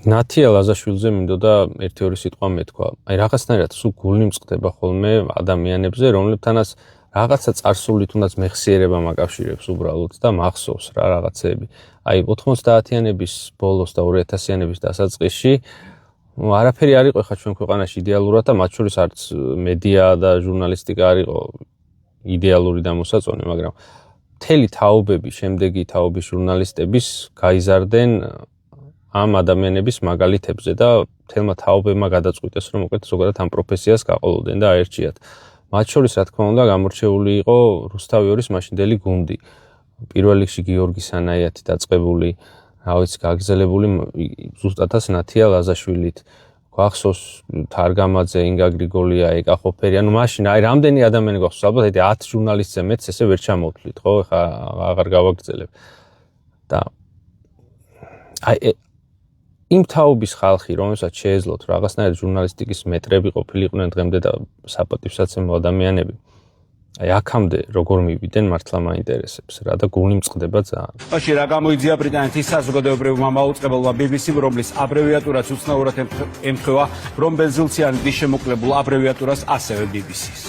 ნათია ლაზაშვილზე მინდოდა ერთი-ორი სიტყვა მეთქვა. აი რაღაცნაირად სულ გულნი მწყდება ხოლმე ადამიანებზე, რომლებთანაც რაღაცა წარსული თუნდაც მეხსიერება მაკავშირებს უბრალოდ და მახსოვს რა რაღაცები. აი 90-იანების ბოლოს და 2000-იანების დასაწყისში არაფერი არ იყო ხა ჩვენ ქვეყანაში იდეალურად და მათ შორის არც მედია და ჟურნალისტიკა არ იყო იდეალური და მოსაწონი, მაგრამ მთელი თაობები, შემდეგი თაობის ჟურნალისტების გაიზარდნენ ამ ადამიანების მაგალითებზე და თელმა თაობებმა გადაწყვიტეს, რომ უკეთ ზოგადად ამ პროფესიას გაყოლოდნენ და აერჩიათ. მათ შორის, რა თქმა უნდა, გამორჩეული იყო რუსთავი 2-ის მაშინდელი გუნდი. პირველ რიგში გიორგი სანაიათი დაწყებული, რა ვიცი, გაგრძელებული ზუსტადაც ნათია ლაზაშვილით. გვახსოვს თარგამაძე, ინგა გრიგოლია, ეკა ხოფერი, ანუ მაშინ აი რამდენი ადამიანი გვახსოვს, ალბათ 10 ჟურნალისტზე მეც ესე ვერ ჩამოვთვლით, ხო? ეხა აღარ გავაგრძელებ. და აი იმ თაობის ხალხი, რომელსაც შეეძლოთ რაღაცნაირად ჟურნალისტიკის მეტრები ყოფილიყვნენ დღემდე და საპატივსაცემლო ადამიანები. აი აქამდე როგორ მივიდნენ მართლა მაინტერესებს რა და გული მწყდება ძალიან. მაშინ რა გამოიძია ბრიტანეთის საზოგადოებრივმა მაუწყებელმა BBC-მ, რომლის აბრევიატურაც უცნაურად ემთხვევა, რომ ბენზილციანი შემოკლებულ აბრევიატურას ასევე BBC-ს.